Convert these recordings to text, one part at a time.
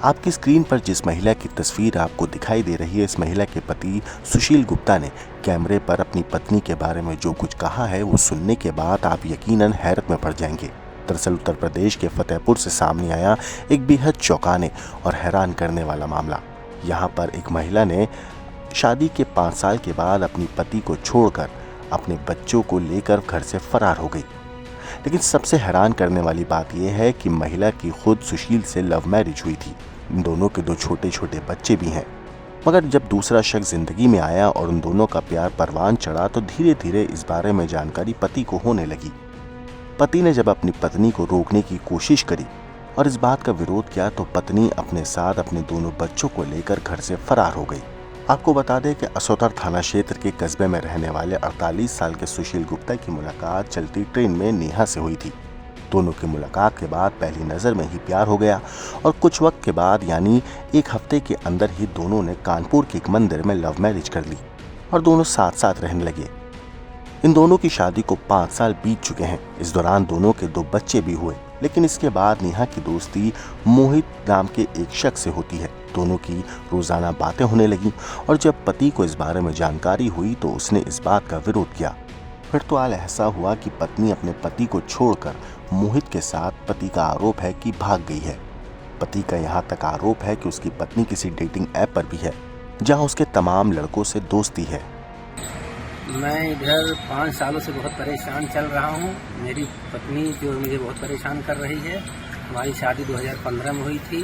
आपकी स्क्रीन पर जिस महिला की तस्वीर आपको दिखाई दे रही है, इस महिला के पति सुशील गुप्ता ने कैमरे पर अपनी पत्नी के बारे में जो कुछ कहा है वो सुनने के बाद आप यकीनन हैरत में पड़ जाएंगे। दरअसल उत्तर प्रदेश के फतेहपुर से सामने आया एक बेहद चौंकाने और हैरान करने वाला मामला। यहाँ पर एक महिला ने शादी के 5 साल के बाद अपनी पति को छोड़कर अपने बच्चों को लेकर घर से फरार हो गई। लेकिन सबसे हैरान करने वाली बात यह है कि महिला की खुद सुशील से लव मैरिज हुई थी। इन दोनों के 2 छोटे छोटे बच्चे भी हैं। मगर जब दूसरा शख्स जिंदगी में आया और उन दोनों का प्यार परवान चढ़ा तो धीरे धीरे इस बारे में जानकारी पति को होने लगी। पति ने जब अपनी पत्नी को रोकने की कोशिश करी और इस बात का विरोध किया तो पत्नी अपने साथ अपने दोनों बच्चों को लेकर घर से फरार हो गई। आपको बता दें कि असोतर थाना क्षेत्र के कस्बे में रहने वाले 48 साल के सुशील गुप्ता की मुलाकात चलती ट्रेन में नेहा से हुई थी। दोनों की मुलाकात के बाद पहली नज़र में ही प्यार हो गया और कुछ वक्त के बाद यानी 1 हफ्ते के अंदर ही दोनों ने कानपुर के एक मंदिर में लव मैरिज कर ली और दोनों साथ साथ रहने लगे। इन दोनों की शादी को 5 साल बीत चुके हैं। इस दौरान दोनों के 2 बच्चे भी हुए। लेकिन इसके बाद नेहा की दोस्ती मोहित नाम के एक शख्स से होती है। दोनों की रोजाना बातें होने लगी और जब पति को इस बारे में जानकारी हुई तो उसने इस बात का विरोध किया। फिर तो ऐसा हुआ कि पत्नी अपने पति को छोड़कर मोहित के साथ, पति का आरोप है कि भाग गई है। पति का यहाँ तक आरोप है कि उसकी पत्नी किसी डेटिंग ऐप पर भी है जहाँ उसके तमाम लड़कों से दोस्ती है। मैं इधर 5 सालों से बहुत परेशान चल रहा हूँ। मेरी पत्नी जो मुझे बहुत परेशान कर रही है। हमारी शादी 2015 में हुई थी,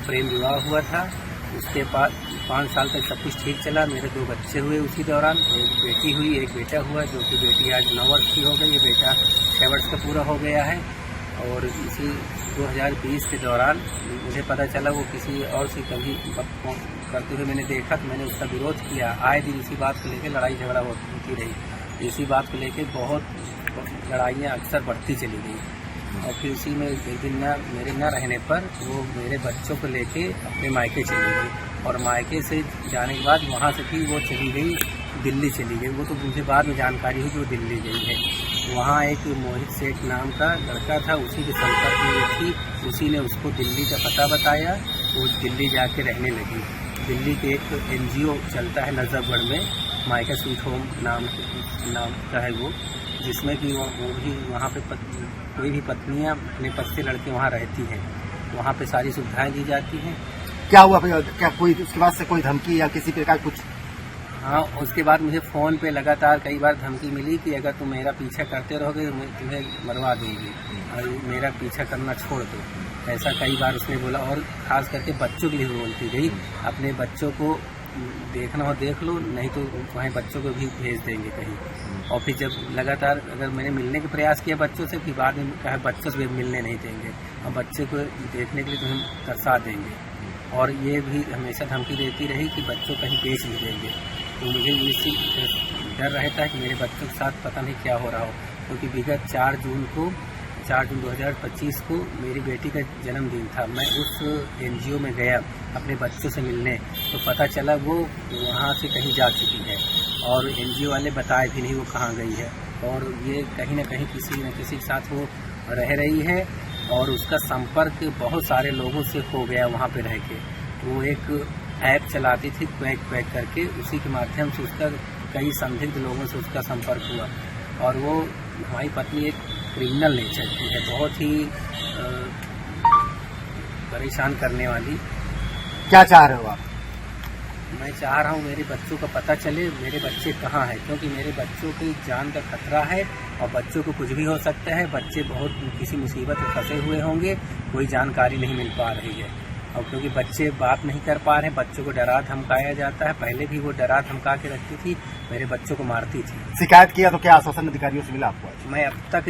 प्रेम विवाह हुआ था। उसके बाद 5 साल तक सब कुछ ठीक चला। मेरे 2 बच्चे हुए उसी दौरान। एक बेटी हुई, एक बेटा हुआ, जो कि बेटी आज 9 वर्ष की हो गई है, बेटा 6 वर्ष का पूरा हो गया है। और इसी 2020 के दौरान मुझे पता चला वो किसी और से कभी करते हुए मैंने देखा तो मैंने उसका विरोध किया। आए दिन इसी बात को लेकर लड़ाई झगड़ा होती रही। इसी बात को लेकर बहुत लड़ाइयाँ अक्सर बढ़ती चली गई। और फिर उसी में एक दिन मेरे न रहने पर वो मेरे बच्चों को लेके अपने मायके चली गई और मायके से जाने के बाद वहाँ से फिर वो चली गई दिल्ली चली गई। वो तो मुझे बाद में जानकारी हुई कि वो दिल्ली गई है। वहाँ एक मोहित सेठ नाम का लड़का था, उसी के संपर्क में थी। उसी ने उसको दिल्ली का पता बताया। वो दिल्ली जाके रहने लगी। दिल्ली के एक NGO चलता है नजफगढ़ में, माइका स्वीट होम नाम का है वो, जिसमें कि वो भी वहाँ पे कोई भी पत्नियाँ अपने पद से लड़के वहाँ रहती हैं। वहाँ पे सारी सुविधाएं दी जाती हैं। क्या हुआ? क्या कोई उसके बाद से कोई धमकी या किसी प्रकार कुछ? हाँ, उसके बाद मुझे फ़ोन पे लगातार कई बार धमकी मिली कि अगर तुम मेरा पीछा करते रहोगे मैं तुम्हें मरवा दूंगी और मेरा पीछा करना छोड़ दो। ऐसा कई बार उसने बोला। और ख़ास करके बच्चों के लिए बोलती गई, अपने बच्चों को देखना हो देख लो, नहीं तो वहीं बच्चों को भी भेज देंगे कहीं। और फिर जब लगातार अगर मैंने मिलने का प्रयास किया बच्चों से, फिर बाद में कहा बच्चों से भी मिलने नहीं देंगे और बच्चे को देखने के लिए तुम्हें तरसा देंगे। और ये भी हमेशा धमकी देती रही कि बच्चों कहीं बेच नहीं देंगे। तो मुझे इसी डर रहता है कि मेरे बच्चों के साथ पता नहीं क्या हो रहा हो। क्योंकि विगत 4 जून 2025 को मेरी बेटी का जन्मदिन था। मैं उस NGO में गया अपने बच्चों से मिलने, तो पता चला वो वहाँ से कहीं जा चुकी है और NGO वाले बताए भी नहीं वो कहाँ गई है। और ये कहीं न कहीं किसी न किसी के साथ वो रह रही है और उसका संपर्क बहुत सारे लोगों से हो गया वहाँ पे रह के। वो एक ऐप चलाती थी क्वैक करके, उसी के माध्यम से उसका कई संदिग्ध लोगों से उसका संपर्क हुआ। और वो हमारी पत्नी एक क्रिमिनल नेचर की है, बहुत ही परेशान करने वाली। क्या चाह रहे हो आप? मैं चाह रहा हूँ मेरे बच्चों का पता चले, मेरे बच्चे कहाँ हैं, क्योंकि मेरे बच्चों की जान का खतरा है और बच्चों को कुछ भी हो सकता है। बच्चे बहुत किसी मुसीबत में फंसे हुए होंगे, कोई जानकारी नहीं मिल पा रही है। और क्योंकि बच्चे बात नहीं कर पा रहे हैं, बच्चों को डरा धमकाया जाता है। पहले भी वो डरा धमका के रखती थी, मेरे बच्चों को मारती थी। शिकायत किया तो क्या आश्वासन अधिकारियों से मिला आपको? मैं अब तक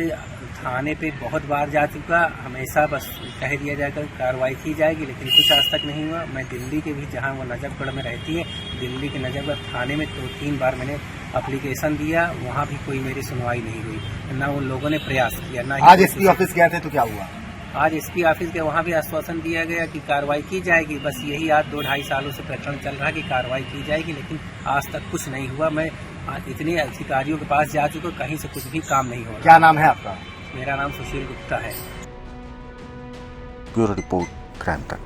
थाने पे बहुत बार जा चुका। हमेशा बस कह दिया जाएगा कार्रवाई की जाएगी, लेकिन कुछ आज तक नहीं हुआ। मैं दिल्ली के भी, जहाँ वो नजफगढ़ में रहती है, दिल्ली के नजफगढ़ थाने में 2-3 बार मैंने एप्लीकेशन दिया, वहाँ भी कोई मेरी सुनवाई नहीं हुई। ना उन लोगों ने प्रयास किया, ना आज SP ऑफिस गए थे तो क्या हुआ? आज SP ऑफिस के वहाँ भी आश्वासन दिया गया कि कार्रवाई की जाएगी। बस यही आज 2-2.5 सालों से प्रकरण चल रहा है कि कार्रवाई की जाएगी, लेकिन आज तक कुछ नहीं हुआ। मैं इतने अधिकारियों के पास जा चुका, कहीं से कुछ भी काम नहीं हो रहा। क्या नाम है आपका? मेरा नाम सुशील गुप्ता है। ब्यूरो रिपोर्ट, क्राइम तक।